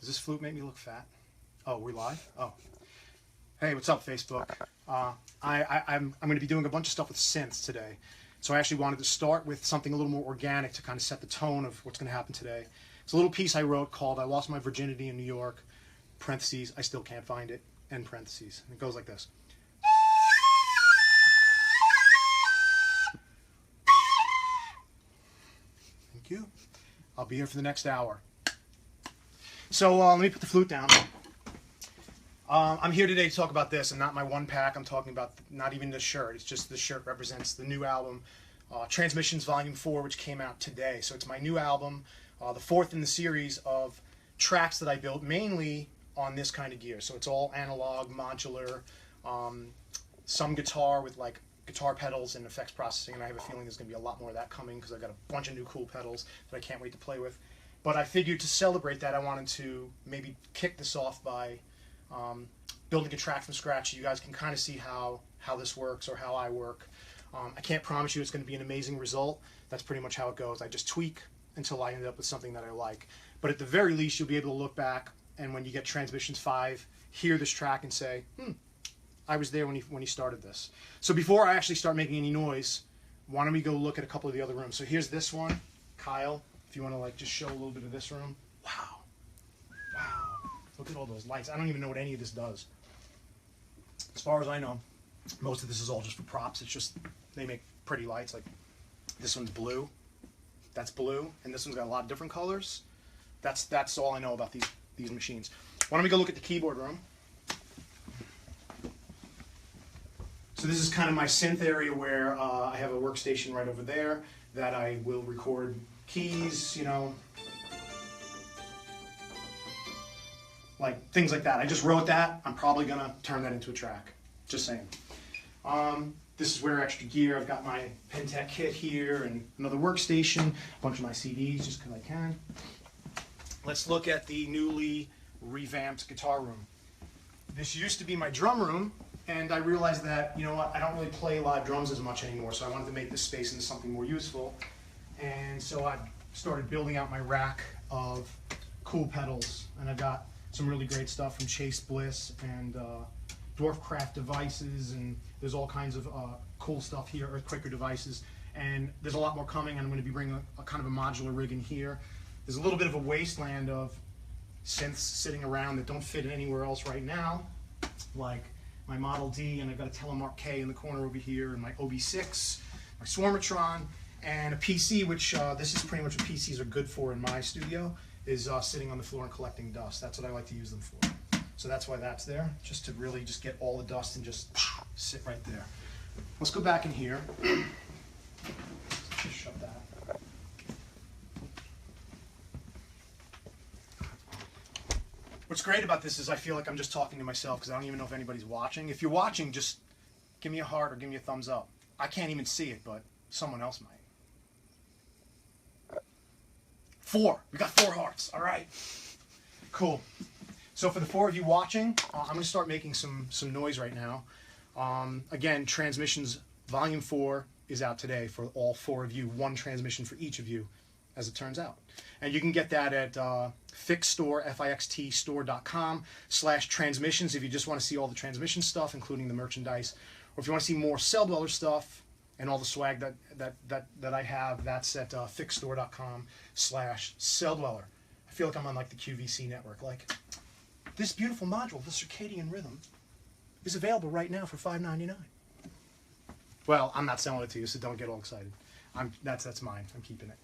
Does this flute make me look fat? Oh, we're live? Oh. Hey, what's up, Facebook? I'm going to be doing a bunch of stuff with synths today. So I actually wanted to start with something a little more organic to kind of set the tone of what's going to happen today. It's a little piece I wrote called I Lost My Virginity in New York, parentheses, I still can't find it, end parentheses. And it goes like this. Thank you. I'll be here for the next hour. So let me put the flute down. I'm here today to talk about this, and not my one pack. I'm talking about not even the shirt. It's just the shirt represents the new album, Transmissions Volume 4, which came out today. So it's my new album, the fourth in the series of tracks that I built mainly on this kind of gear. So it's all analog, modular, some guitar with like guitar pedals and effects processing, and I have a feeling there's going to be a lot more of that coming because I've got a bunch of new cool pedals that I can't wait to play with. But I figured to celebrate that, I wanted to maybe kick this off by building a track from scratch so you guys can kind of see how this works or how I work. I can't promise you it's going to be an amazing result. That's pretty much how it goes. I just tweak until I end up with something that I like. But at the very least, you'll be able to look back, and when you get Transmissions 5, hear this track and say, I was there when he started this. So before I actually start making any noise, why don't we go look at a couple of the other rooms. So here's this one, Kyle, if you want to like just show a little bit of this room. Wow. Look at all those lights. I don't even know what any of this does. As far as I know, most of this is all just for props. It's just they make pretty lights. Like this one's blue. That's blue, and this one's got a lot of different colors. That's all I know about these machines. Why don't we go look at the keyboard room? So this is kind of my synth area where I have a workstation right over there that I will record keys, you know, like things like that. I just wrote that. I'm probably going to turn that into a track. Just saying. This is where extra gear. I've got my Pentec kit here and another workstation, a bunch of my CDs just because I can. Let's look at the newly revamped guitar room. This used to be my drum room, and I realized that, you know what, I don't really play live drums as much anymore, so I wanted to make this space into something more useful. And so I started building out my rack of cool pedals, and I've got some really great stuff from Chase Bliss and Dwarfcraft Devices, and there's all kinds of cool stuff here, Earthquaker Devices, and there's a lot more coming. I'm going to be bringing a kind of a modular rig in here. There's a little bit of a wasteland of synths sitting around that don't fit anywhere else right now, like my Model D, and I've got a Telemark K in the corner over here, and my OB6, my Swarmatron, and a PC, which this is pretty much what PCs are good for in my studio, is sitting on the floor and collecting dust. That's what I like to use them for. So that's why that's there, just to really just get all the dust and just sit right there. Let's go back in here. Just shut that. What's great about this is I feel like I'm just talking to myself because I don't even know if anybody's watching. If you're watching, just give me a heart or give me a thumbs up. I can't even see it, but someone else might. 4. We got 4 hearts. All right. Cool. So for the 4 of you watching, I'm going to start making some noise right now. Again, Transmissions Volume 4 is out today for all 4 of you. 1 transmission for each of you, as it turns out. And you can get that at fixstore, fixtstore.com/transmissions if you just want to see all the transmission stuff, including the merchandise. Or if you want to see more Celldweller stuff and all the swag that I have, that's at fixstore.com/Celldweller. I feel like I'm on like the QVC network. Like, this beautiful module, the Circadian Rhythm, is available right now for $5.99. Well, I'm not selling it to you, so don't get all excited. That's mine. I'm keeping it.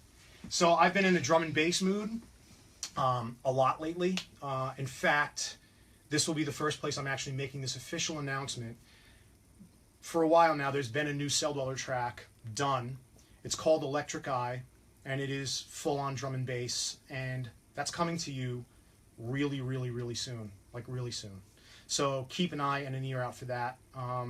So I've been in the drum and bass mood a lot lately. In fact, this will be the first place I'm actually making this official announcement. For a while now, there's been a new Celldweller track done. It's called Electric Eye, and it is full-on drum and bass, and that's coming to you really, really, really soon. Like, really soon. So keep an eye and an ear out for that. I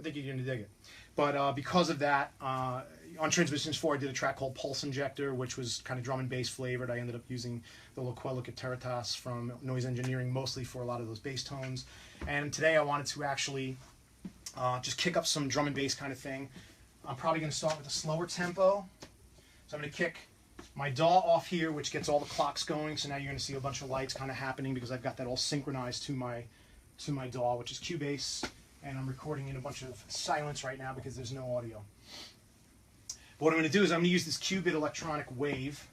think you're going to dig it. But because of that, on Transmissions 4, I did a track called Pulse Injector, which was kind of drum and bass flavored. I ended up using the Loquello Cateritas from Noise Engineering, mostly for a lot of those bass tones. And today I wanted to actually just kick up some drum and bass kind of thing. I'm probably going to start with a slower tempo. So I'm going to kick my DAW off here, which gets all the clocks going. So now you're going to see a bunch of lights kind of happening because I've got that all synchronized to my DAW, which is Cubase, and I'm recording in a bunch of silence right now because there's no audio. But what I'm going to do is I'm going to use this Qubit electronic wave,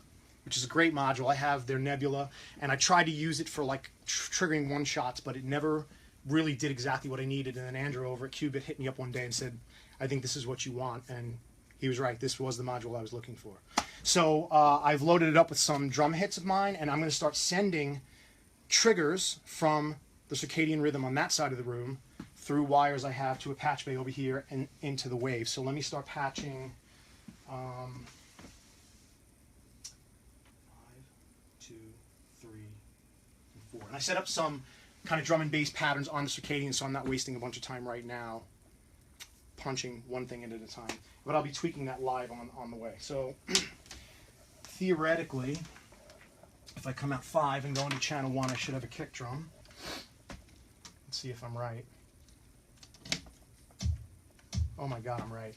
which is a great module. I have their Nebula, and I tried to use it for like triggering one-shots, but it never really did exactly what I needed. And then Andrew over at Qubit hit me up one day and said, I think this is what you want. And he was right. This was the module I was looking for. So I've loaded it up with some drum hits of mine, and I'm going to start sending triggers from the circadian rhythm on that side of the room through wires I have to a patch bay over here and into the wave. So let me start patching 5, 2, 3, and 4. And I set up some kind of drum and bass patterns on the circadian, so I'm not wasting a bunch of time right now punching one thing in at a time. But I'll be tweaking that live on the way. So theoretically, if I come out 5 and go into channel 1, I should have a kick drum. Let's see if I'm right. Oh my God, I'm right.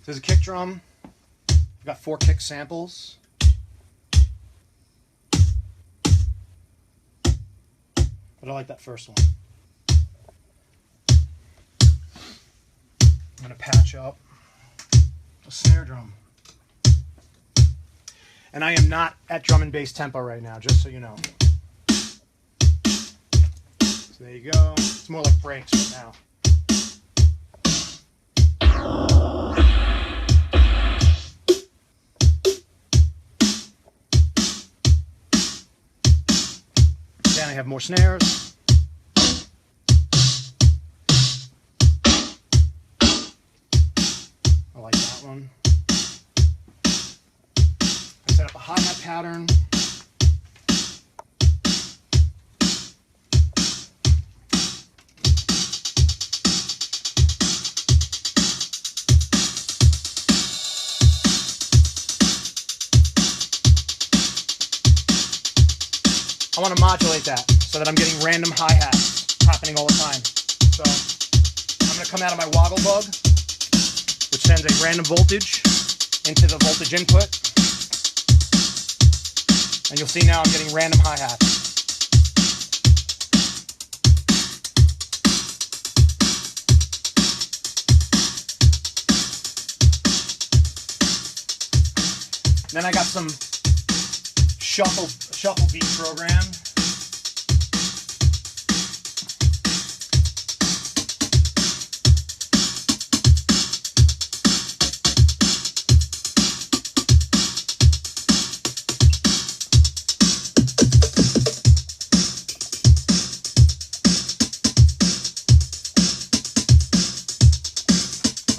There's a kick drum. I've got 4 kick samples. But I like that first one. I'm going to patch up a snare drum. And I am not at drum and bass tempo right now, just so you know. So there you go. It's more like breaks right now. Then I have more snares. I like that one. I set up a hi-hat pattern. I want to modulate that so that I'm getting random hi-hats happening all the time. So I'm going to come out of my woggle bug, which sends a random voltage into the voltage input. And you'll see now I'm getting random hi-hats. Then I got some shuffle beat program.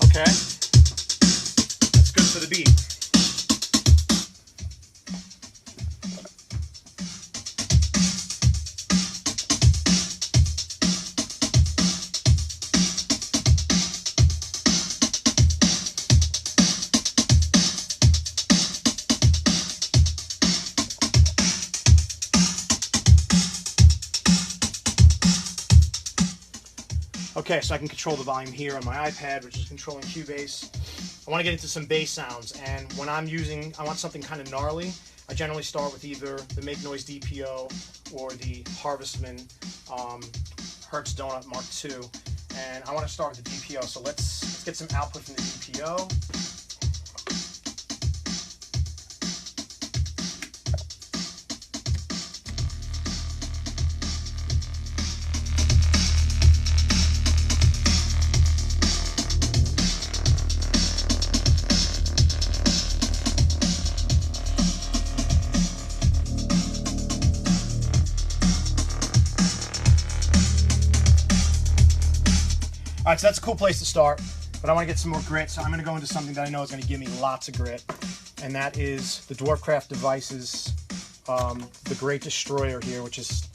Okay, that's good for the beat. Okay, so I can control the volume here on my iPad, which is controlling Cubase. I want to get into some bass sounds, and when I want something kind of gnarly, I generally start with either the Make Noise DPO or the Harvestman Hertz Donut Mark II, and I want to start with the DPO. So let's get some output from the DPO. All right, so that's a cool place to start, but I want to get some more grit, so I'm going to go into something that I know is going to give me lots of grit, and that is the Dwarfcraft Devices, the Great Destroyer here, which is,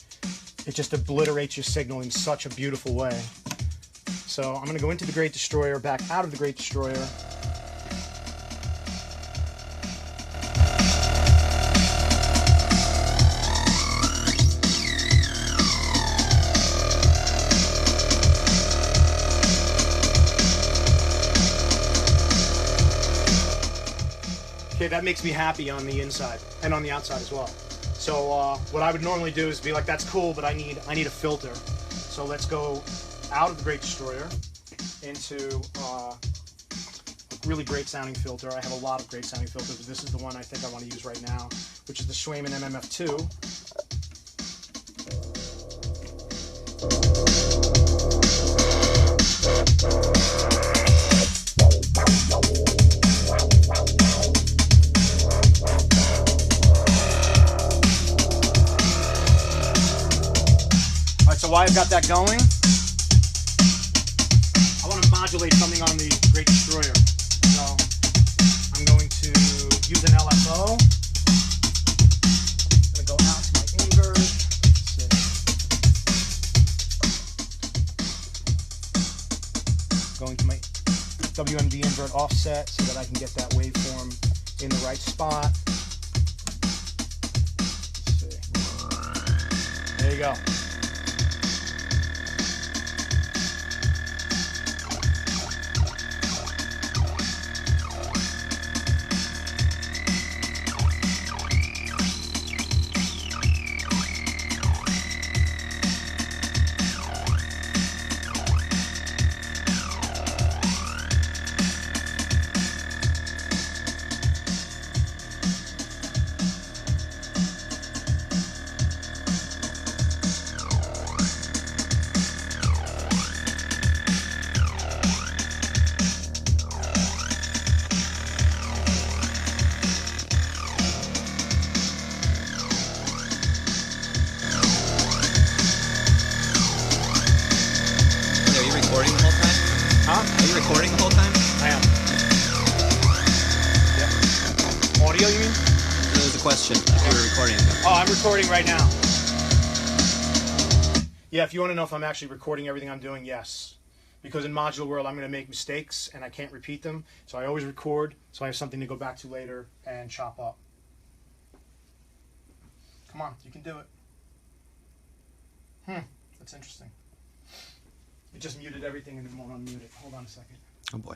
it just obliterates your signal in such a beautiful way. So I'm going to go into the Great Destroyer, back out of the Great Destroyer. that makes me happy on the inside and on the outside as well. So what I would normally do is be like, that's cool, but I need a filter. So let's go out of the Great Destroyer into a really great sounding filter. I have a lot of great sounding filters, but this is the one I think I want to use right now, which is the Schwayman MMF2. So while I've got that going, I want to modulate something on the Great Destroyer. So I'm going to use an LFO. I'm going to go out to my invert. Going to my WMD invert offset so that I can get that waveform in the right spot. Let's see. There you go. Question if you were recording. Oh, I'm recording right now. Yeah, if you want to know if I'm actually recording everything I'm doing, yes. Because in Modular World, I'm going to make mistakes and I can't repeat them. So I always record so I have something to go back to later and chop up. Come on, you can do it. That's interesting. It just muted everything and it won't unmute it. Hold on a second. Oh boy.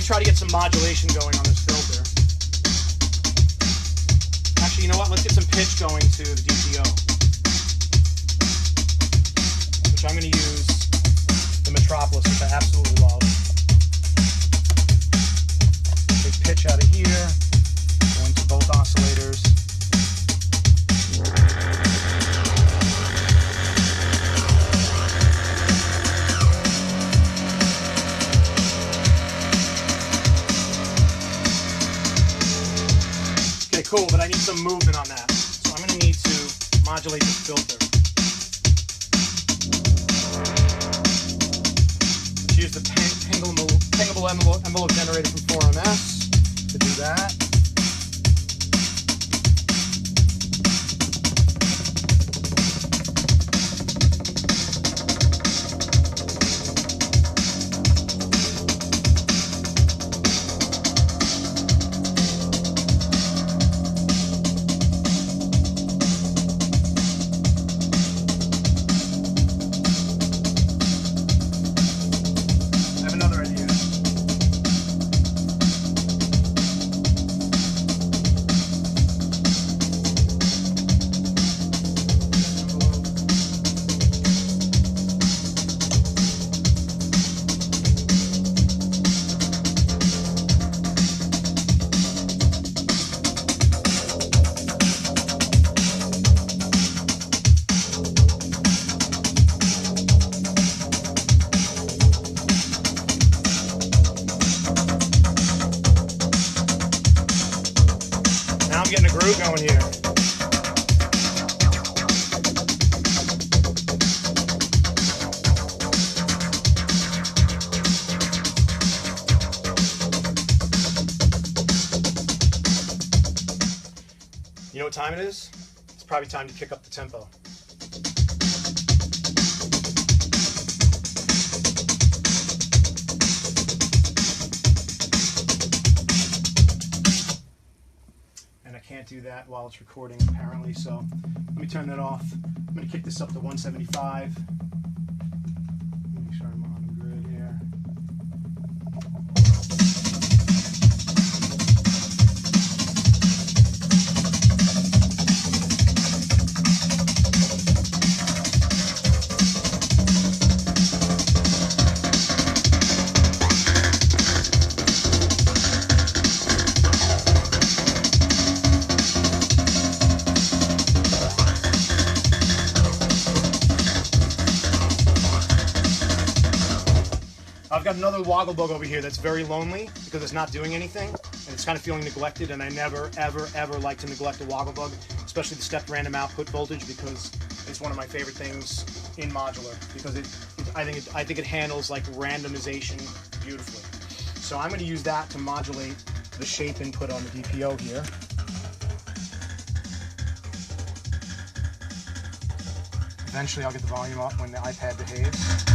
Try to get some modulation going on this filter. Actually, you know what? Let's get some pitch going to the DTO, which I'm going to use the Metropolis, which I absolutely love. Take pitch out of here, go into both oscillators. Cool, but I need some movement on that. So I'm going to need to modulate this filter. Let's use the pingable envelope generator from 4MS to do that. I'm getting a groove going here. You know what time it is? It's probably time to kick up the tempo. and I can't do that while it's recording apparently, so let me turn that off. I'm going to kick this up to 175. Make sure I'm on the grid here. I've got another woggle bug over here that's very lonely because it's not doing anything and it's kind of feeling neglected, and I never ever like to neglect a woggle bug, especially the stepped random output voltage, because it's one of my favorite things in Modular, because I think it handles like randomization beautifully. So I'm going to use that to modulate the shape input on the DPO here. Eventually I'll get the volume up when the iPad behaves.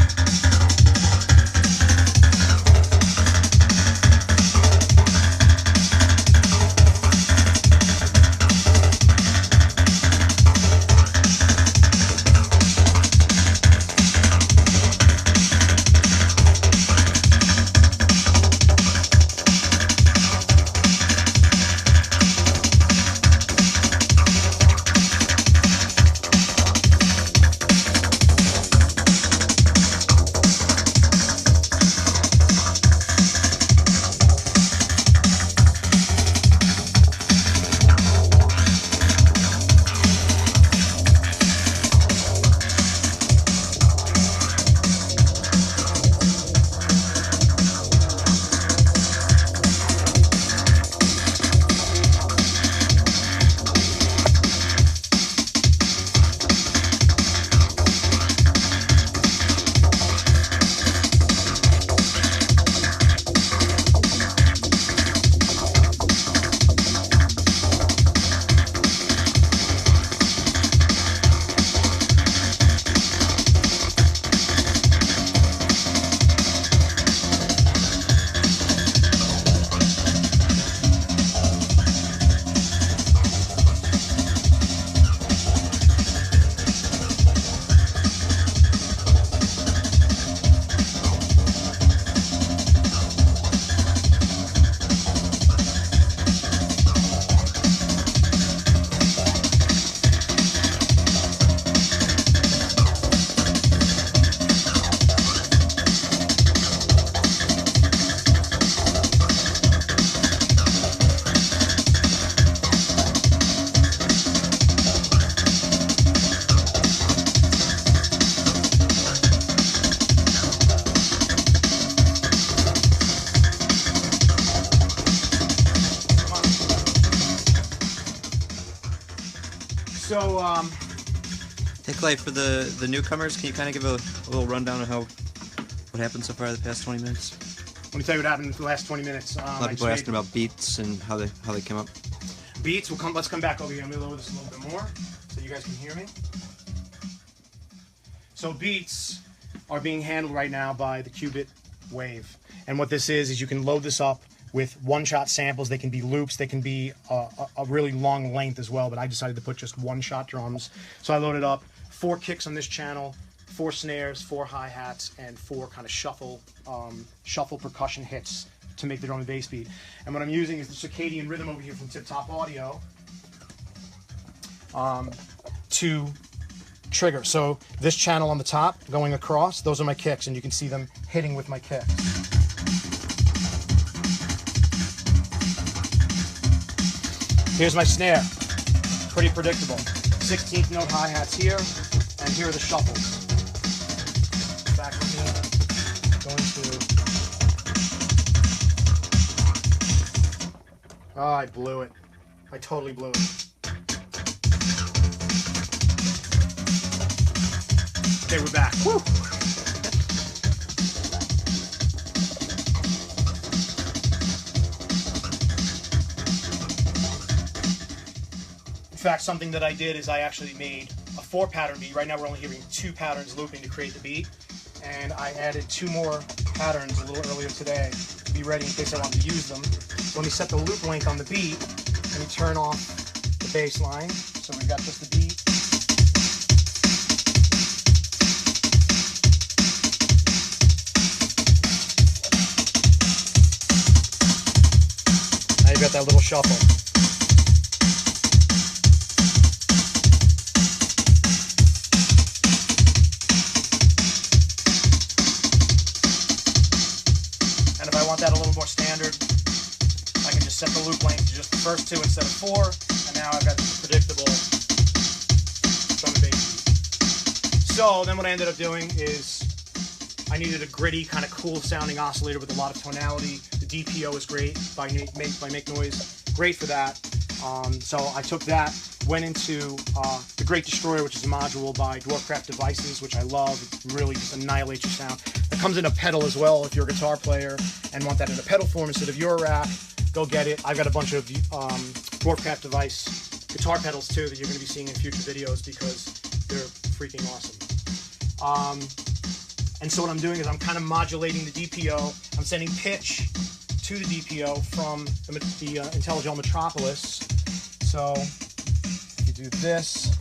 So, Nikolai, for the newcomers, can you kind of give a little rundown of what happened so far the past 20 minutes? Let me tell you what happened in the last 20 minutes. A lot of people are asking about beats and how they came up. Beats, let's come back over here. I'm going to lower this a little bit more so you guys can hear me. So beats are being handled right now by the Qubit Wave. And what this is you can load this up with one-shot samples. They can be loops. They can be a really long length as well, but I decided to put just one-shot drums. So I loaded up 4 kicks on this channel, 4 snares, 4 hi-hats, and 4 kind of shuffle percussion hits to make the drum and bass beat. And what I'm using is the circadian rhythm over here from Tip Top Audio to trigger. So this channel on the top going across, those are my kicks, and you can see them hitting with my kicks. Here's my snare, pretty predictable. 16th note hi-hats here, and here are the shuffles. Back with me, going to... Oh, I blew it. I totally blew it. Okay, we're back. Woo! In fact, something that I did is I actually made a 4-pattern beat. Right now we're only hearing 2 patterns looping to create the beat. And I added 2 more patterns a little earlier today to be ready in case I wanted to use them. So let me set the loop length on the beat, and me turn off the bass line. So we've got just the beat. Now you've got that little shuffle. And if I want that a little more standard, I can just set the loop length to just the first two instead of four, and now I've got this predictable drum and bass beat. So then what I ended up doing is I needed a gritty, kind of cool sounding oscillator with a lot of tonality. The DPO is great by Make Noise, great for that. So I took that, went into the Great Destroyer, which is a module by Dwarfcraft Devices, which I love. It really just annihilates your sound. It comes in a pedal as well if you're a guitar player and want that in a pedal form instead of your rack. Go get it. I've got a bunch of Dwarfcraft Device guitar pedals too that you're going to be seeing in future videos because they're freaking awesome. And so what I'm doing is I'm kind of modulating the DPO. I'm sending pitch to the DPO from the IntelliGel Metropolis. So you do this.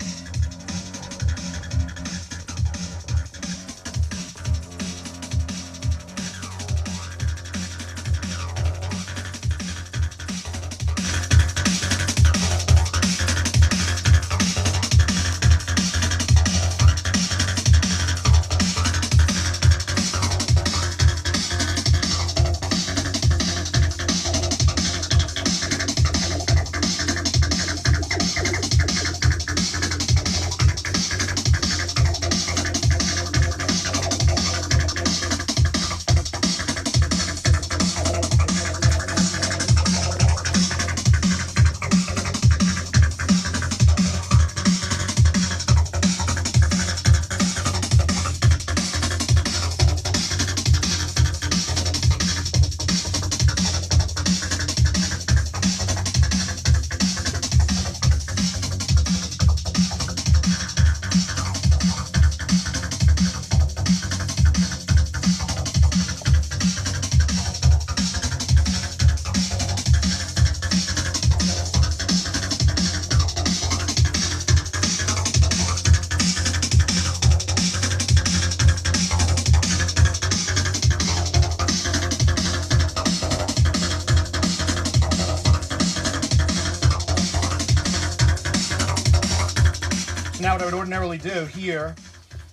Now what I would ordinarily do here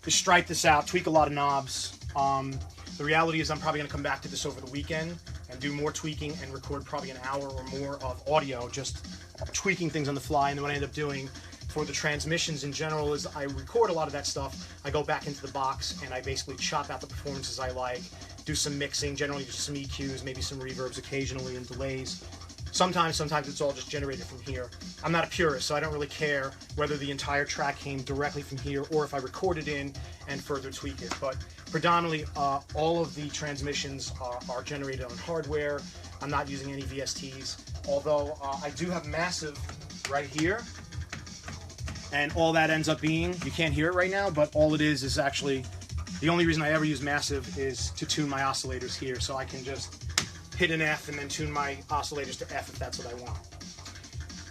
is stripe this out, tweak a lot of knobs. The reality is I'm probably going to come back to this over the weekend and do more tweaking and record probably an hour or more of audio, just tweaking things on the fly. And then what I end up doing for the transmissions in general is I record a lot of that stuff. I go back into the box and I basically chop out the performances I like, do some mixing, generally just some EQs, maybe some reverbs occasionally and delays. Sometimes it's all just generated from here. I'm not a purist, so I don't really care whether the entire track came directly from here or if I recorded in and further tweak it. But predominantly, all of the transmissions are generated on hardware. I'm not using any VSTs, although I do have Massive right here. And all that ends up being, you can't hear it right now, but all it is actually, the only reason I ever use Massive is to tune my oscillators here, so I can just hit an F and then tune my oscillators to F if that's what I want.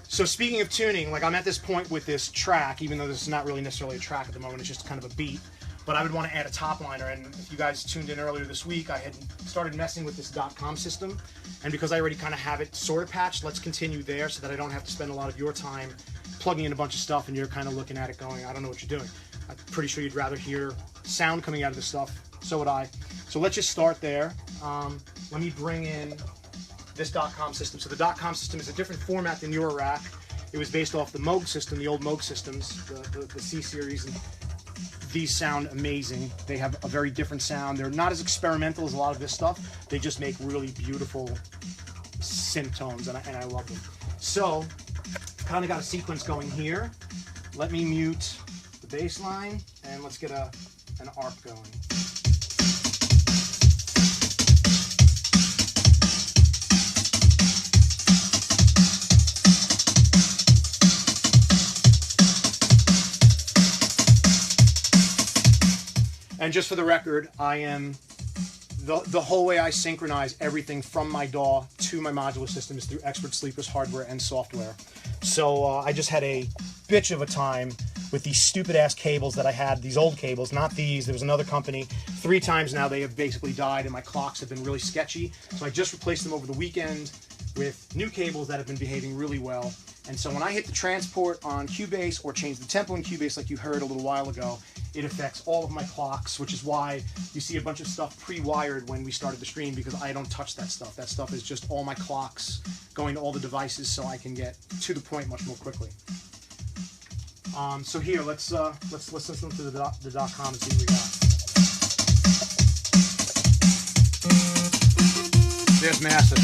So speaking of tuning, like I'm at this point with this track, even though this is not really necessarily a track at the moment, it's just kind of a beat, but I would want to add a top liner. And if you guys tuned in earlier this week, I had started messing with this .com system, and because I already kind of have it sort of patched, let's continue there so that I don't have to spend a lot of your time plugging in a bunch of stuff and you're kind of looking at it going, I don't know what you're doing. I'm pretty sure you'd rather hear sound coming out of this stuff. So would I. So let's just start there. Let me bring in this .com system. So the .com system is a different format than your rack. It was based off the Moog system, the old Moog systems, the C series. And these sound amazing. They have a very different sound. They're not as experimental as a lot of this stuff. They just make really beautiful synth tones, and I love them. So, kind of got a sequence going here. Let me mute the bass line, and let's get an arc going. And just for the record, I am the whole way I synchronize everything from my DAW to my modular system is through Expert Sleepers hardware and software. So I just had a bitch of a time with these stupid ass cables that I had, these old cables, not these. There was another company. 3 times now they have basically died and my clocks have been really sketchy. So I just replaced them over the weekend with new cables that have been behaving really well. And so when I hit the transport on Cubase or change the tempo in Cubase like you heard a little while ago, it affects all of my clocks, which is why you see a bunch of stuff pre-wired when we started the stream, because I don't touch that stuff. That stuff is just all my clocks going to all the devices so I can get to the point much more quickly. So here, let's listen to the .com and see what we got. There's Massive.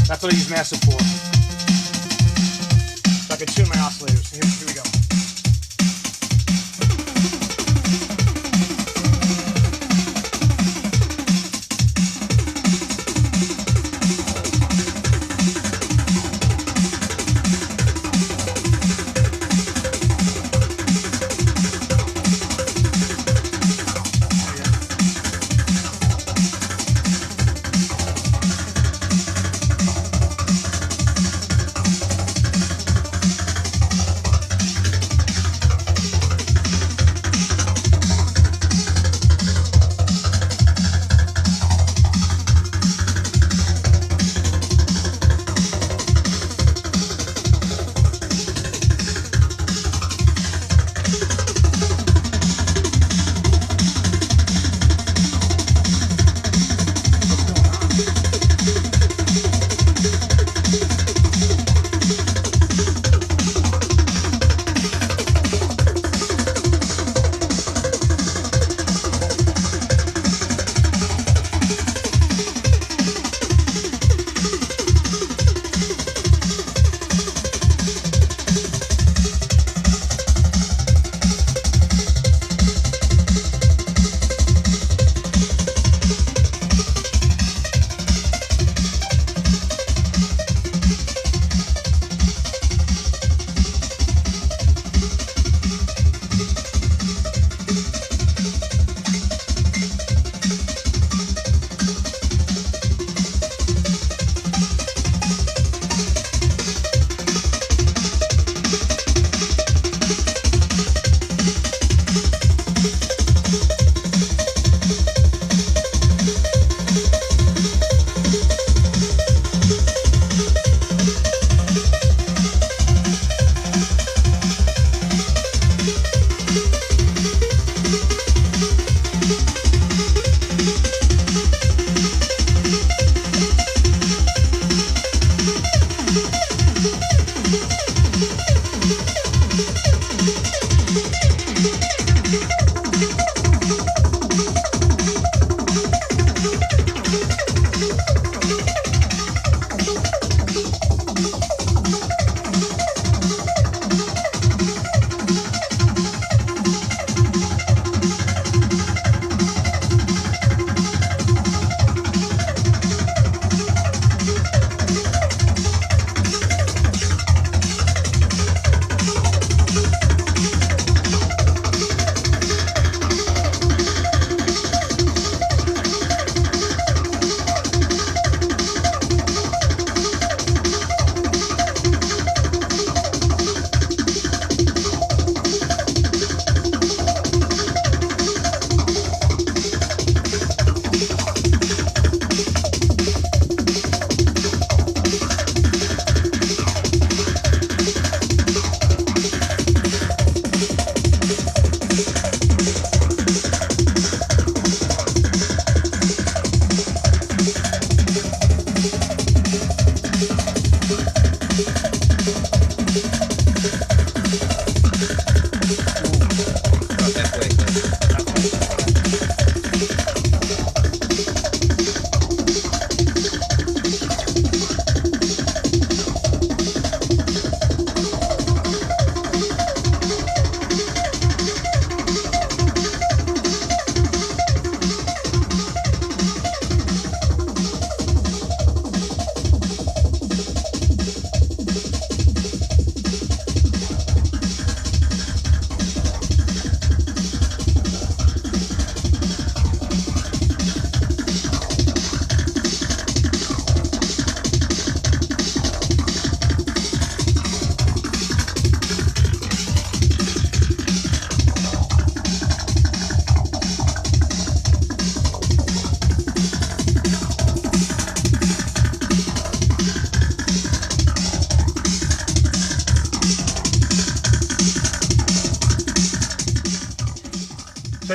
That's what I use Massive for. So I can tune my oscillators. Here we go.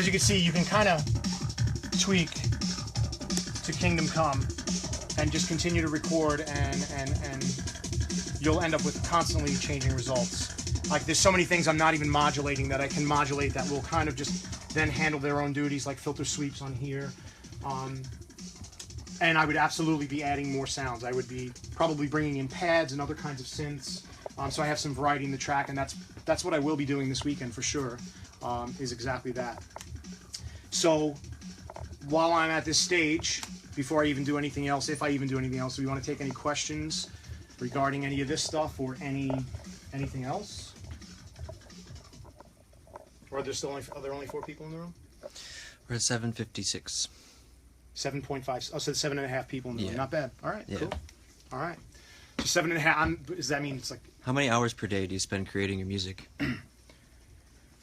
as you can see, you can kind of tweak to Kingdom Come and just continue to record, and you'll end up with constantly changing results. Like, there's so many things I'm not even modulating that I can modulate that will kind of just then handle their own duties, like filter sweeps on here. And I would absolutely be adding more sounds. I would be probably bringing in pads and other kinds of synths. So I have some variety in the track, and that's what I will be doing this weekend for sure, is exactly that. So while I'm at this stage, before I even do anything else, if I even do anything else, do we want to take any questions regarding any of this stuff or anything else? Or are there only 4 people in the room? We're at 7:56. 7.5. Oh, so 7.5 people in the room. Yeah. Not bad. All right, Yeah. cool. All right. So 7.5. Does that mean it's like? How many hours per day do you spend creating your music?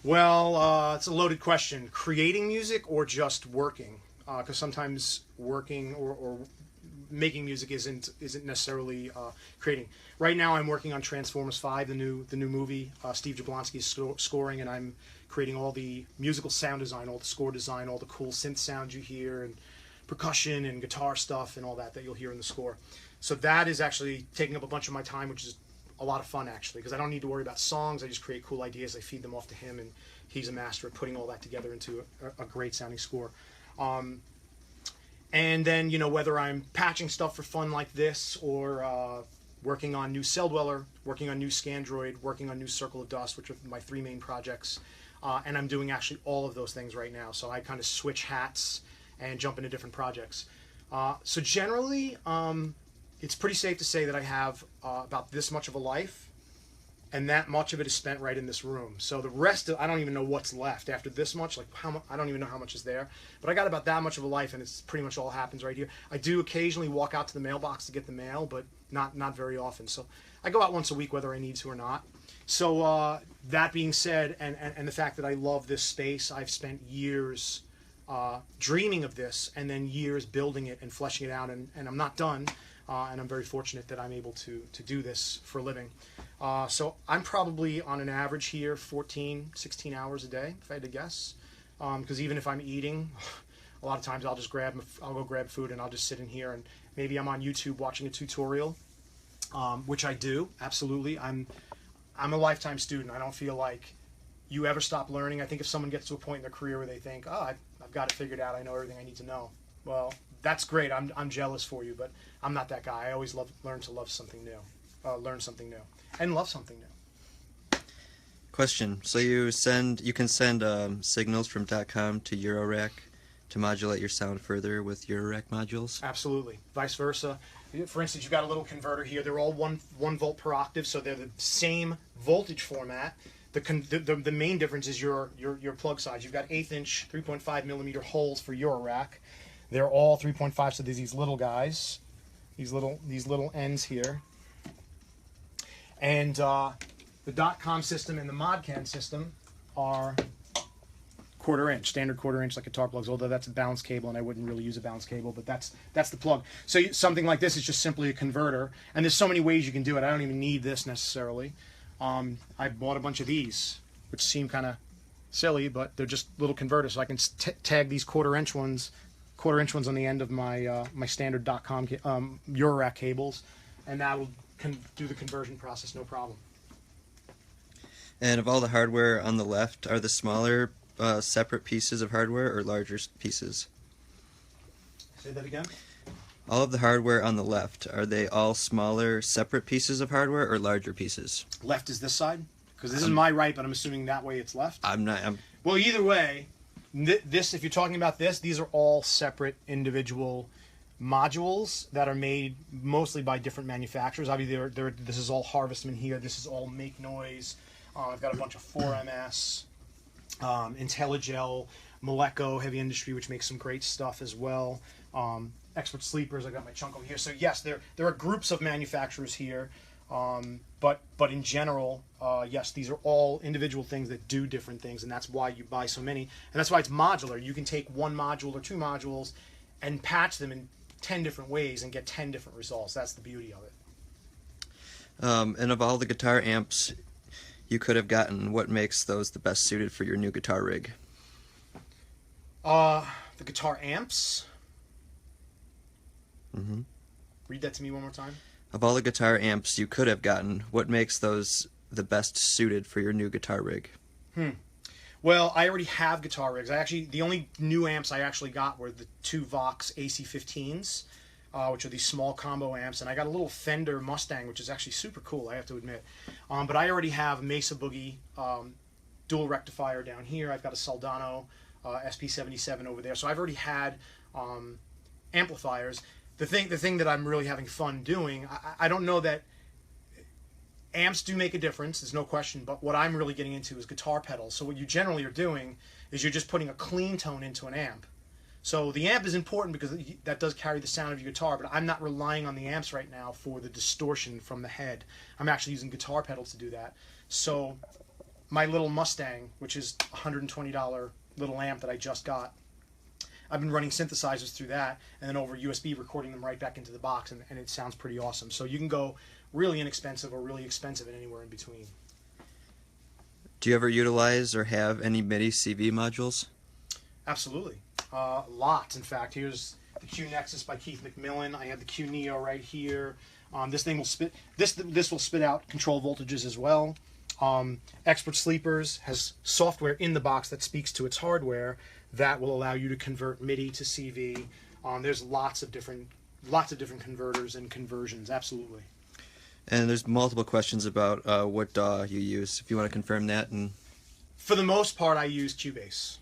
Well, it's a loaded question. Creating music or just working? Because sometimes working or making music isn't necessarily creating. Right now, I'm working on Transformers 5, the new movie. Steve Jablonsky is scoring, and I'm creating all the musical sound design, all the score design, all the cool synth sounds you hear, and percussion and guitar stuff and all that you'll hear in the score. So that is actually taking up a bunch of my time, which is a lot of fun actually, because I don't need to worry about songs. I just create cool ideas. I feed them off to him, and he's a master at putting all that together into a great sounding score. And then, you know, whether I'm patching stuff for fun like this, or working on new Celldweller, working on new Scandroid, working on new Circle of Dust, which are my 3 main projects, and I'm doing actually all of those things right now. So I kind of switch hats and jump into different projects. So generally, it's pretty safe to say that I have about this much of a life, and that much of it is spent right in this room. So the rest of, I don't even know what's left after this much. Like I don't even know how much is there. But I got about that much of a life, and it's pretty much all happens right here. I do occasionally walk out to the mailbox to get the mail, but not very often. So I go out once a week whether I need to or not. So that being said, and the fact that I love this space, I've spent years dreaming of this, and then years building it and fleshing it out, and I'm not done. And I'm very fortunate that I'm able to do this for a living. So I'm probably on an average here 14, 16 hours a day, if I had to guess. Because even if I'm eating, a lot of times I'll go grab food, and I'll just sit in here, and maybe I'm on YouTube watching a tutorial, which I do, absolutely. I'm a lifetime student. I don't feel like you ever stop learning. I think if someone gets to a point in their career where they think, oh, I've got it figured out, I know everything I need to know. Well, that's great. I'm jealous for you, but I'm not that guy. I always learn to love something new, learn something new, and love something new. Question. So you can send signals from .com to Eurorack to modulate your sound further with Eurorack modules? Absolutely. Vice versa. For instance, you've got a little converter here. They're all 1 volt per octave, so they're the same voltage format. The main difference is your plug size. You've got 1/8 inch 3.5 millimeter holes for Eurorack. They're all 3.5, so there's these little guys, these little ends here. And the .com system and the Modcan system are 1/4 inch, standard 1/4 inch like guitar plugs, although that's a balance cable, and I wouldn't really use a balance cable, but that's the plug. So something like this is just simply a converter, and there's so many ways you can do it. I don't even need this necessarily. I bought a bunch of these, which seem kind of silly, but they're just little converters, so I can tag these 1/4 inch ones on the end of my my standard .com Eurorack cables, and that will do the conversion process no problem. And of all the hardware on the left, are the smaller separate pieces of hardware or larger pieces? Say that again? All of the hardware on the left, are they all smaller separate pieces of hardware or larger pieces? Left is this side? Because this is my right, but I'm assuming that way it's left. Well, either way, this, if you're talking about this, these are all separate individual modules that are made mostly by different manufacturers. Obviously, this is all Harvestman here. This is all Make Noise. I've got a bunch of 4MS, IntelliGel, Moleco, Heavy Industry, which makes some great stuff as well. Expert Sleepers, I got my chunk over here. So yes, there are groups of manufacturers here, but in general, yes, these are all individual things that do different things, and that's why you buy so many, and that's why it's modular. You can take 1 module or 2 modules and patch them in 10 different ways and get 10 different results. That's the beauty of it. And of all the guitar amps you could have gotten, what makes those the best suited for your new guitar rig? The guitar amps. Mm-hmm. Read that to me one more time. Of all the guitar amps you could have gotten, what makes those the best suited for your new guitar rig? Well, I already have guitar rigs. The only new amps I actually got were the two Vox AC-15s, which are these small combo amps, and I got a little Fender Mustang, which is actually super cool, I have to admit. But I already have Mesa Boogie dual rectifier down here. I've got a Soldano SP77 over there, so I've already had amplifiers. The thing that I'm really having fun doing, I don't know that amps do make a difference, there's no question, but what I'm really getting into is guitar pedals. So what you generally are doing is you're just putting a clean tone into an amp. So the amp is important because that does carry the sound of your guitar, but I'm not relying on the amps right now for the distortion from the head. I'm actually using guitar pedals to do that. So my little Mustang, which is a $120 little amp that I just got, I've been running synthesizers through that, and then over USB recording them right back into the box, and it sounds pretty awesome. So you can go really inexpensive or really expensive and anywhere in between. Do you ever utilize or have any MIDI CV modules? Absolutely. Lots, in fact. Here's the Q Nexus by Keith McMillan. I have the Q Neo right here. This thing will spit. This will spit out control voltages as well. Expert Sleepers has software in the box that speaks to its hardware that will allow you to convert MIDI to CV. There's lots of different converters and conversions. Absolutely. And there's multiple questions about what DAW you use. If you want to confirm that, and for the most part, I use Cubase.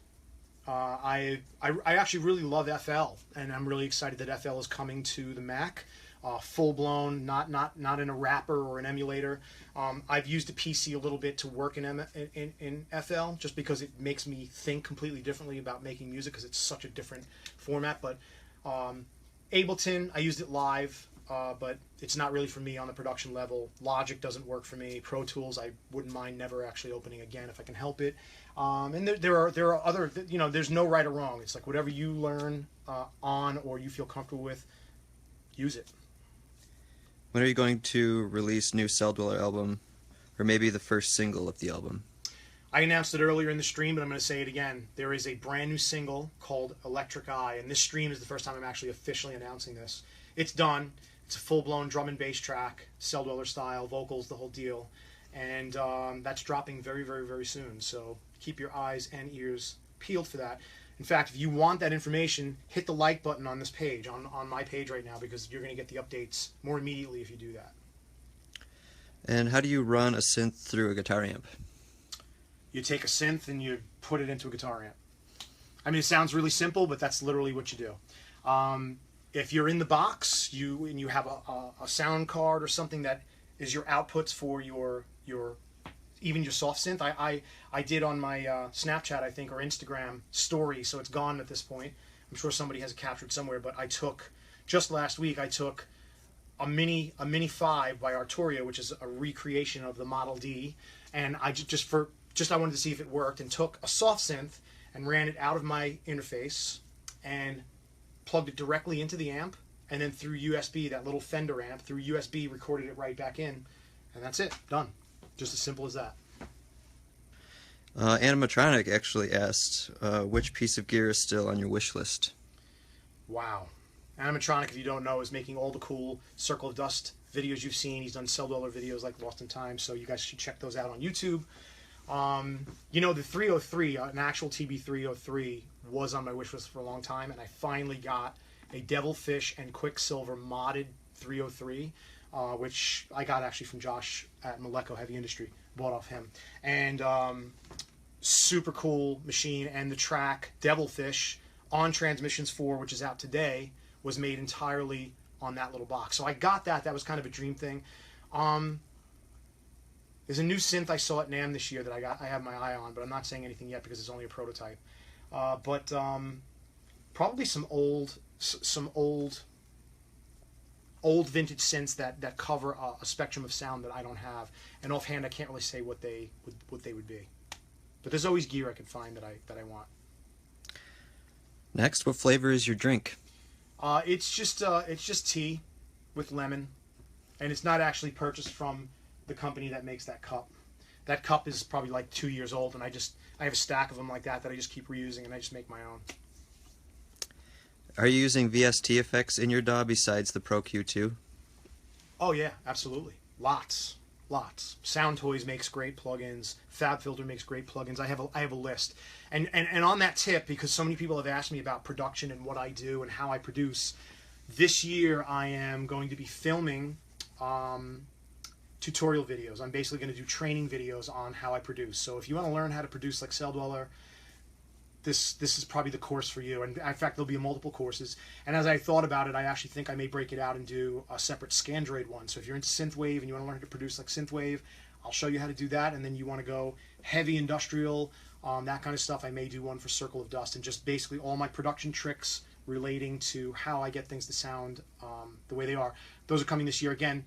I actually really love FL, and I'm really excited that FL is coming to the Mac, full blown, not in a wrapper or an emulator. I've used a PC a little bit to work in FL, just because it makes me think completely differently about making music, because it's such a different format. But Ableton, I used it live. But it's not really for me on the production level. Logic doesn't work for me. Pro Tools, I wouldn't mind never actually opening again if I can help it. And there are other, there's no right or wrong. It's like whatever you learn on or you feel comfortable with, use it. When are you going to release new Celldweller album, or maybe the first single of the album? I announced it earlier in the stream, but I'm going to say it again. There is a brand new single called Electric Eye, and this stream is the first time I'm actually officially announcing this. It's done. It's a full-blown drum and bass track, Celldweller style, vocals, the whole deal. And that's dropping very, very, very soon. So keep your eyes and ears peeled for that. In fact, if you want that information, hit the like button on this page, on my page right now, because you're going to get the updates more immediately if you do that. And how do you run a synth through a guitar amp? You take a synth and you put it into a guitar amp. I mean, it sounds really simple, but that's literally what you do. If you're in the box, you have a sound card or something that is your outputs for even your soft synth. I did on my Snapchat, I think, or Instagram story, so it's gone at this point. I'm sure somebody has it captured somewhere, but just last week I took a Mini 5 by Arturia, which is a recreation of the Model D, and I I wanted to see if it worked, and took a soft synth and ran it out of my interface and plugged it directly into the amp, and then through USB, that little Fender amp, through USB recorded it right back in, and that's it, done. Just as simple as that. Animatronic actually asked, which piece of gear is still on your wish list? Wow. Animatronic, if you don't know, is making all the cool Circle of Dust videos you've seen. He's done Celldweller videos like Lost in Time, so you guys should check those out on YouTube. The 303, an actual TB303, was on my wish list for a long time, and I finally got a Devilfish and Quicksilver modded 303, which I got actually from Josh at Moleko Heavy Industry, bought off him. And super cool machine, and the track Devilfish on Transmissions 4, which is out today, was made entirely on that little box. So I got that. That was kind of a dream thing. There's a new synth I saw at NAMM this year that I have my eye on, but I'm not saying anything yet because it's only a prototype. But probably some old vintage synths that cover a spectrum of sound that I don't have. And offhand, I can't really say what they would be. But there's always gear I can find that I want. Next, what flavor is your drink? It's just tea with lemon, and it's not actually purchased from the company that makes that cup. That cup is probably like 2 years old, and I have a stack of them like that I just keep reusing, and I just make my own. Are you using VST effects in your DAW besides the Pro Q2? Oh yeah, absolutely. Lots. Sound Toys makes great plugins. FabFilter makes great plugins. I have a list. And on that tip, because so many people have asked me about production and what I do and how I produce, this year I am going to be filming tutorial videos. I'm basically going to do training videos on how I produce. So if you want to learn how to produce like Celldweller, this is probably the course for you. And in fact, there'll be multiple courses. And as I thought about it, I actually think I may break it out and do a separate Scandroid one. So if you're into synthwave and you want to learn how to produce like synthwave, I'll show you how to do that. And then you want to go heavy industrial, that kind of stuff, I may do one for Circle of Dust, and just basically all my production tricks relating to how I get things to sound the way they are. Those are coming this year. Again,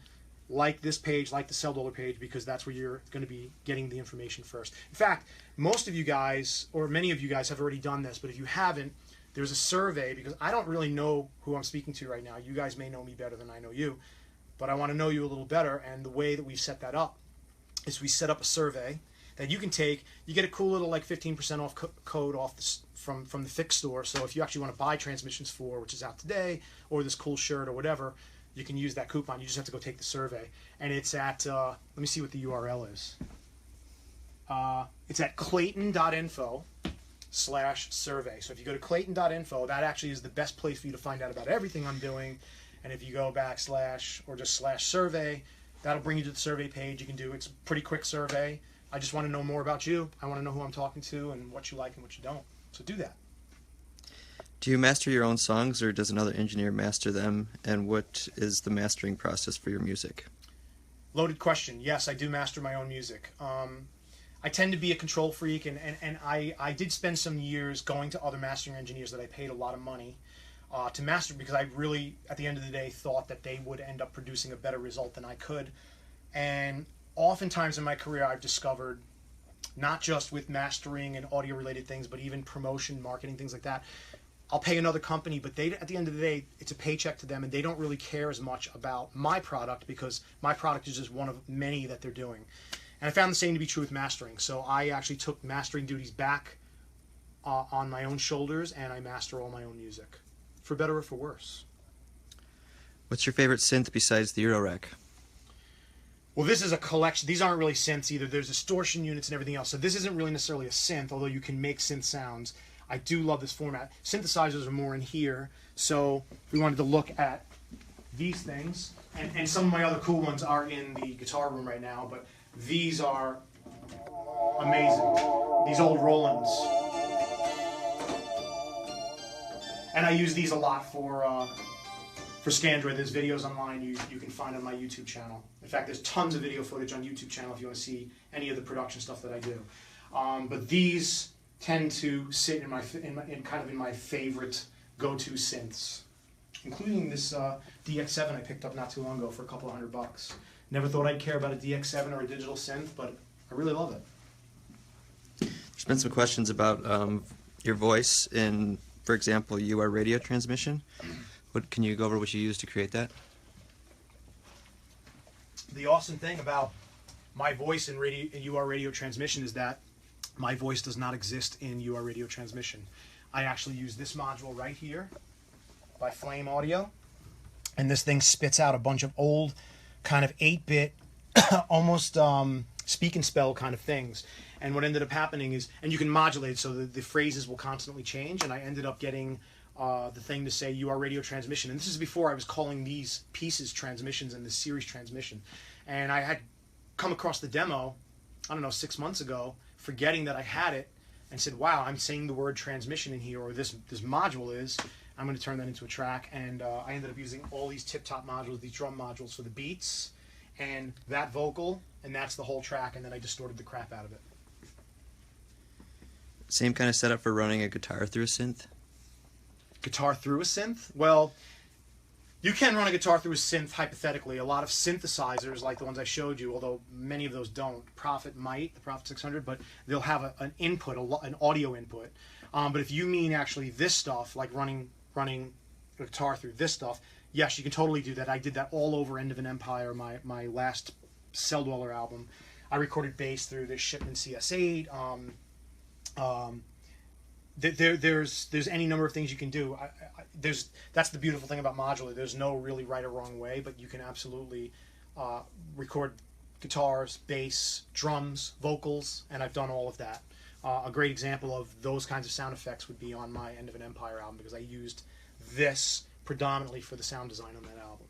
like this page, like the Celldweller page, because that's where you're going to be getting the information first. In fact, most of you guys, or many of you guys, have already done this, but if you haven't, there's a survey, because I don't really know who I'm speaking to right now. You guys may know me better than I know you, but I want to know you a little better, and the way that we've set that up is we set up a survey that you can take. You get a cool little like 15% off code off from the Fix store. So if you actually want to buy Transmissions 4, which is out today, or this cool shirt or whatever, you can use that coupon. You just have to go take the survey. And it's at, let me see what the URL is. It's at clayton.info/survey. So if you go to clayton.info, that actually is the best place for you to find out about everything I'm doing. And if you go / or just /survey, that'll bring you to the survey page. You can do, it's a pretty quick survey. I just want to know more about you. I want to know who I'm talking to and what you like and what you don't. So do that. Do you master your own songs, or does another engineer master them? And what is the mastering process for your music? Loaded question. Yes, I do master my own music. I tend to be a control freak, and I did spend some years going to other mastering engineers that I paid a lot of money to master, because I really, at the end of the day, thought that they would end up producing a better result than I could. And oftentimes in my career, I've discovered, not just with mastering and audio related things, but even promotion, marketing, things like that, I'll pay another company, but they, at the end of the day, it's a paycheck to them, and they don't really care as much about my product, because my product is just one of many that they're doing. And I found the same to be true with mastering. So I actually took mastering duties back on my own shoulders, and I master all my own music, for better or for worse. What's your favorite synth besides the Eurorack? Well, this is a collection. These aren't really synths either. There's distortion units and everything else. So this isn't really necessarily a synth, although you can make synth sounds. I do love this format. Synthesizers are more in here. So we wanted to look at these things. And some of my other cool ones are in the guitar room right now, but these are amazing. These old Rolands. And I use these a lot for Scandroid. There's videos online you can find on my YouTube channel. In fact, there's tons of video footage on YouTube channel if you want to see any of the production stuff that I do. But these tend to sit in my favorite go-to synths, including this DX7 I picked up not too long ago for a couple of $100. Never thought I'd care about a DX7 or a digital synth, but I really love it. There's been some questions about your voice in, for example, UR radio transmission. What can you go over what you use to create that? The awesome thing about my voice in UR radio transmission is that my voice does not exist in UR radio transmission. I actually use this module right here by Flame Audio, and this thing spits out a bunch of old kind of 8-bit almost speak and spell kind of things. And what ended up happening is, and you can modulate it so the phrases will constantly change, and I ended up getting the thing to say UR radio transmission. And this is before I was calling these pieces transmissions and this series transmission. And I had come across the demo, I don't know, 6 months ago, forgetting that I had it, and said, wow, I'm saying the word transmission in here, or this module is. I'm going to turn that into a track. And I ended up using all these tip-top modules, these drum modules for the beats, and that vocal, and that's the whole track, and then I distorted the crap out of it. Same kind of setup for running a guitar through a synth? Guitar through a synth? Well, you can run a guitar through a synth hypothetically. A lot of synthesizers, like the ones I showed you, although many of those don't. Prophet might, the Prophet 600, but they'll have an input, an audio input. But if you mean actually this stuff, like running a guitar through this stuff, yes, you can totally do that. I did that all over End of an Empire, my last Celldweller album. I recorded bass through this Shipman CS8. there's any number of things you can do. That's the beautiful thing about Modular. There's no really right or wrong way, but you can absolutely record guitars, bass, drums, vocals, and I've done all of that. A great example of those kinds of sound effects would be on my End of an Empire album, because I used this predominantly for the sound design on that album.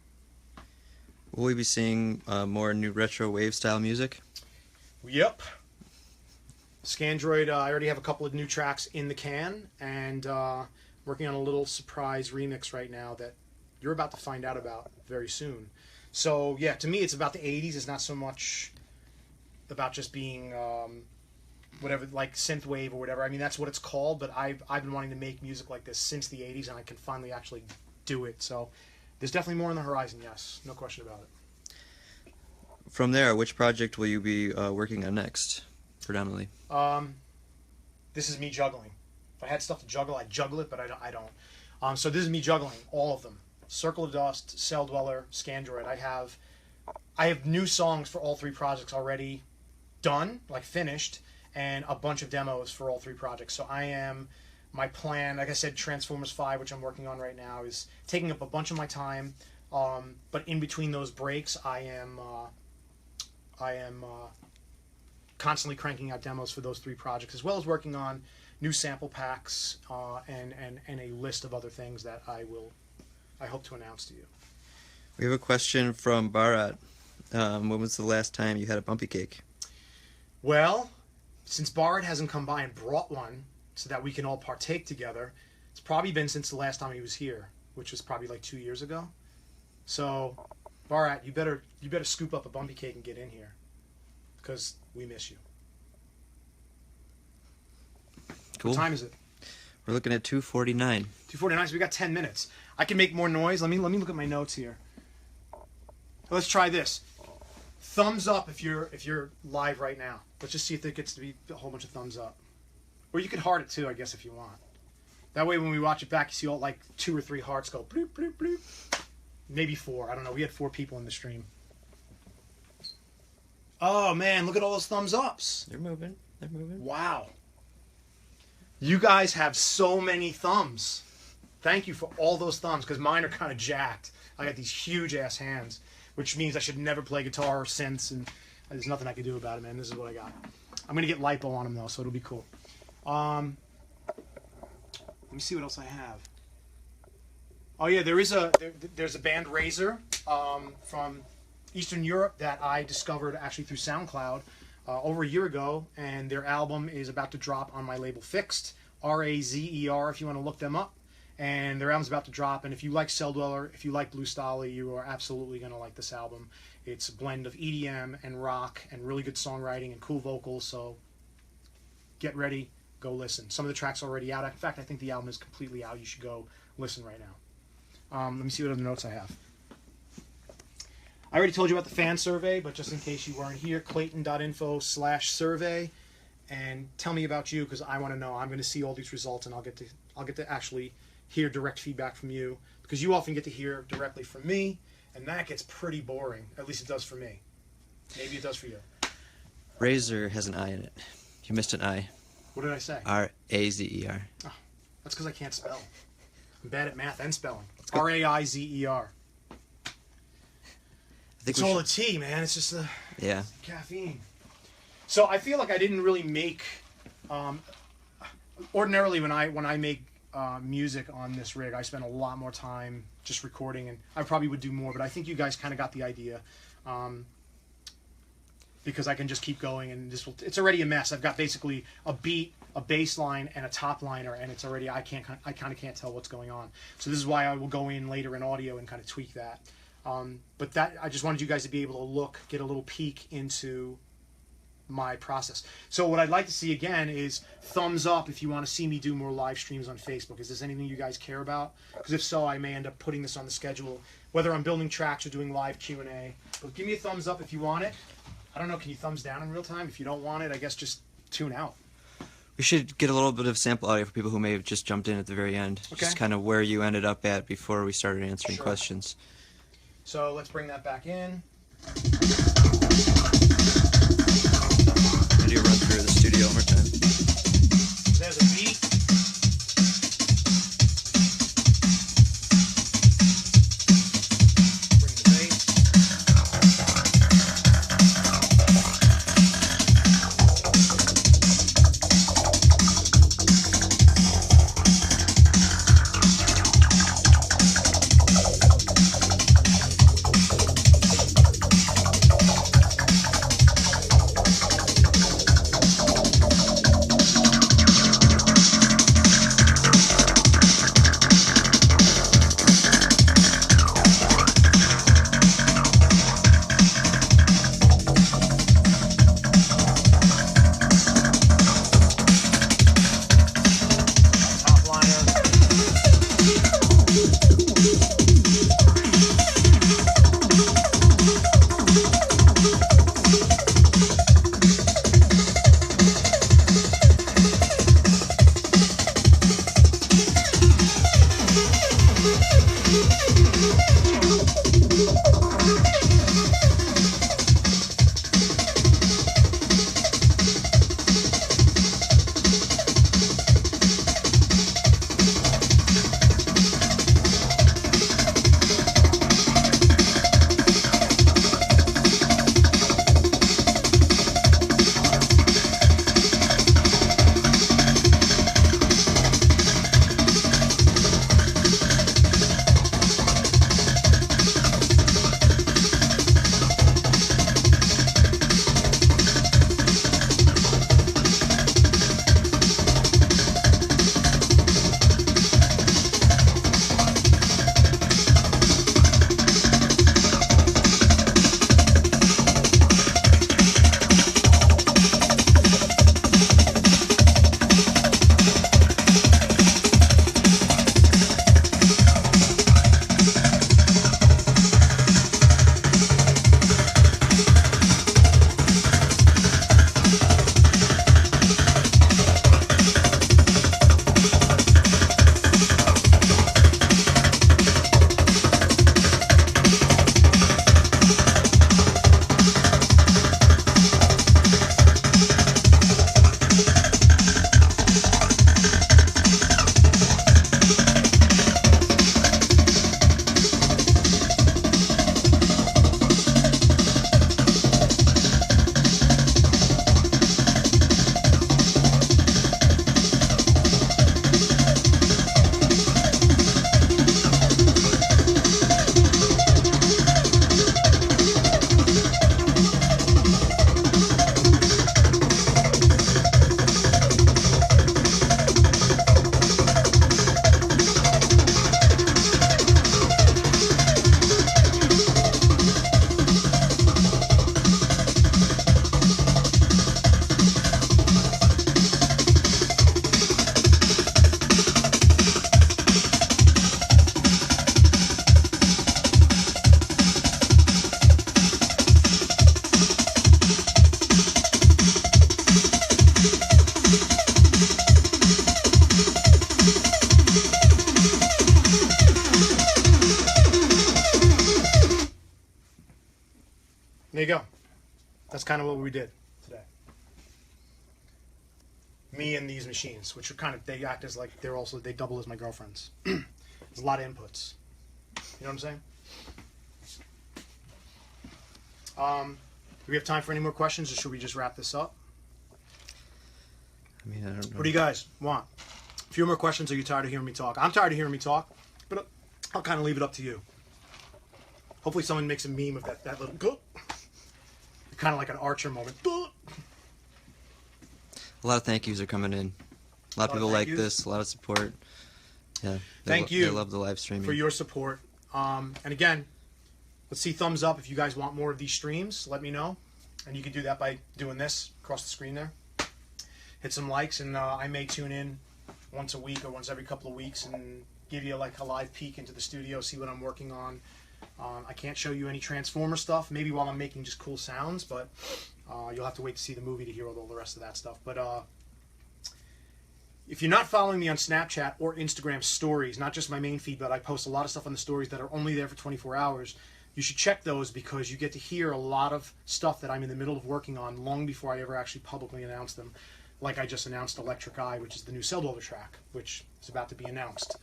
Will we be seeing more new retro wave style music? Yep. Scandroid, I already have a couple of new tracks in the can, and working on a little surprise remix right now that you're about to find out about very soon. So yeah, to me it's about the 80s. It's not so much about just being whatever, like synthwave or whatever. I mean, that's what it's called, but I've been wanting to make music like this since the 80s, and I can finally actually do it. So there's definitely more on the horizon, yes. No question about it. From there, which project will you be working on next, predominantly? This is me juggling. If I had stuff to juggle, I'd juggle it, but I don't. So this is me juggling all of them. Circle of Dust, Celldweller, Scandroid. I have new songs for all three projects already done, like finished, and a bunch of demos for all three projects. So my plan, like I said, Transformers 5, which I'm working on right now, is taking up a bunch of my time. But in between those breaks, I am constantly cranking out demos for those three projects, as well as working on new sample packs and a list of other things that I hope to announce to you. We have a question from Bharat. When was the last time you had a bumpy cake? Well, since Bharat hasn't come by and brought one so that we can all partake together, it's probably been since the last time he was here, which was probably like 2 years ago. So, Bharat, you better scoop up a bumpy cake and get in here, because we miss you. Cool. What time is it? We're looking at 2:49. 2:49, so we got 10 minutes. I can make more noise. Let me look at my notes here. Let's try this. Thumbs up if you're live right now. Let's just see if there gets to be a whole bunch of thumbs up. Or you could heart it too, I guess, if you want. That way when we watch it back, you see all like 2 or 3 hearts go bloop, bloop, bloop. Maybe 4. I don't know. We had 4 people in the stream. Oh man, look at all those thumbs ups. They're moving. They're moving. Wow. You guys have so many thumbs. Thank you for all those thumbs, because mine are kind of jacked. I got these huge ass hands, which means I should never play guitar or synths, and there's nothing I can do about it, man. This is what I got. I'm going to get lipo on them, though, so it'll be cool. Let me see what else I have. Oh, yeah, there's a band, Razor, from Eastern Europe that I discovered actually through SoundCloud over a year ago, and their album is about to drop on my label Fixed, Razer, if you want to look them up. And their album's about to drop, and if you like Celldweller, if you like Blue Stahli, you are absolutely going to like this album. It's a blend of EDM and rock and really good songwriting and cool vocals, so get ready, go listen. Some of the tracks are already out. In fact, I think the album is completely out. You should go listen right now. Let me see what other notes I have. I already told you about the fan survey, but just in case you weren't here, clayton.info/survey, and tell me about you, because I want to know. I'm going to see all these results, and I'll get to actually hear direct feedback from you, because you often get to hear directly from me, and that gets pretty boring. At least it does for me. Maybe it does for you. Razor has an I in it. You missed an I. What did I say? Razer. Oh, that's because I can't spell. I'm bad at math and spelling. Raizer. It's all a T, man. It's just the caffeine. So I feel like I didn't really make. Ordinarily, when I make music on this rig, I spend a lot more time just recording, and I probably would do more, but I think you guys kind of got the idea, because I can just keep going, and it's already a mess. I've got basically a beat, a bass line, and a top liner, and it's already, I kind of can't tell what's going on. So this is why I will go in later in audio and kind of tweak that. But I just wanted you guys to be able to get a little peek into my process. So what I'd like to see again is thumbs up if you want to see me do more live streams on Facebook. Is this anything you guys care about? Because if so, I may end up putting this on the schedule, whether I'm building tracks or doing live Q&A. But give me a thumbs up if you want it. I don't know, can you thumbs down in real time? If you don't want it, I guess just tune out. We should get a little bit of sample audio for people who may have just jumped in at the very end. Okay. Just kind of where you ended up at before we started answering questions. So let's bring that back in. Do a run through the studio one more time. There's a beat. kind of what we did today. Me and these machines, which are kind of, they act as like, they double as my girlfriends. There's a lot of inputs. You know what I'm saying? Do we have time for any more questions, or should we just wrap this up? I mean, I don't know. What do you guys want? A few more questions, or are you tired of hearing me talk? I'm tired of hearing me talk, but I'll kind of leave it up to you. Hopefully someone makes a meme of that little, kind of like an Archer moment. A lot of thank yous are coming in. A lot of people like this, a lot of support. Yeah. Thank you. They love the live streaming. For your support. And again, let's see thumbs up if you guys want more of these streams. Let me know. And you can do that by doing this across the screen there. Hit some likes, and I may tune in once a week or once every couple of weeks and give you like a live peek into the studio, see what I'm working on. I can't show you any Transformer stuff, maybe while I'm making just cool sounds, but you'll have to wait to see the movie to hear all the rest of that stuff. But if you're not following me on Snapchat or Instagram stories, not just my main feed, but I post a lot of stuff on the stories that are only there for 24 hours, you should check those, because you get to hear a lot of stuff that I'm in the middle of working on long before I ever actually publicly announce them. Like I just announced Electric Eye, which is the new Celldweller track, which is about to be announced.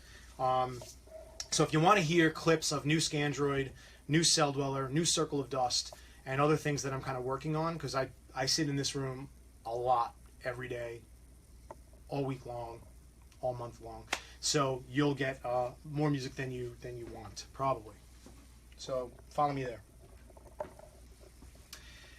So if you want to hear clips of new Scandroid, new Celldweller, new Circle of Dust, and other things that I'm kind of working on, because I sit in this room a lot every day, all week long, all month long. So you'll get more music than you want, probably. So follow me there.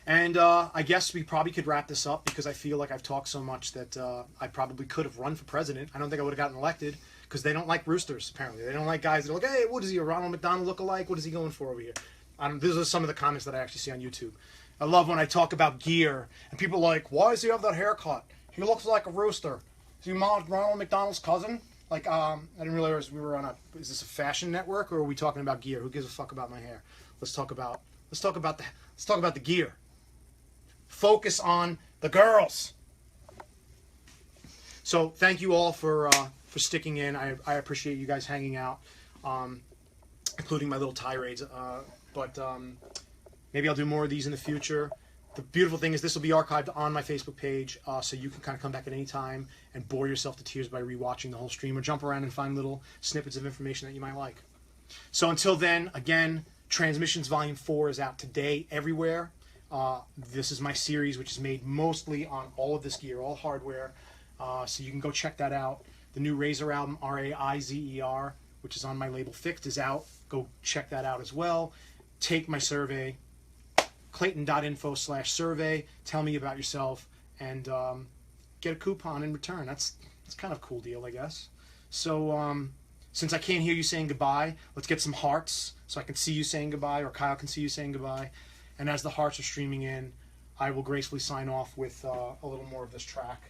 And I guess we probably could wrap this up, because I feel like I've talked so much that I probably could have run for president. I don't think I would have gotten elected, because they don't like roosters, apparently. They don't like guys that are like, hey, what is he, a Ronald McDonald lookalike? What is he going for over here? These are some of the comments that I actually see on YouTube. I love when I talk about gear, and people are like, why does he have that haircut? He looks like a rooster. Is he Ronald McDonald's cousin? Like, I didn't realize we were on is this a fashion network, or are we talking about gear? Who gives a fuck about my hair? Let's talk about the gear. Focus on the girls. So thank you all for sticking in. I appreciate you guys hanging out, including my little tirades. But maybe I'll do more of these in the future. The beautiful thing is this will be archived on my Facebook page, so you can kind of come back at any time and bore yourself to tears by rewatching the whole stream, or jump around and find little snippets of information that you might like. So until then, again, Transmissions Volume 4 is out today everywhere. This is my series, which is made mostly on all of this gear, all hardware. So you can go check that out. The new Razor album, R-A-I-Z-E-R, which is on my label Fixed, is out. Go check that out as well. Take my survey, clayton.info/survey. Tell me about yourself, and get a coupon in return. That's kind of a cool deal, I guess. So since I can't hear you saying goodbye, let's get some hearts so I can see you saying goodbye, or Kyle can see you saying goodbye. And as the hearts are streaming in, I will gracefully sign off with a little more of this track.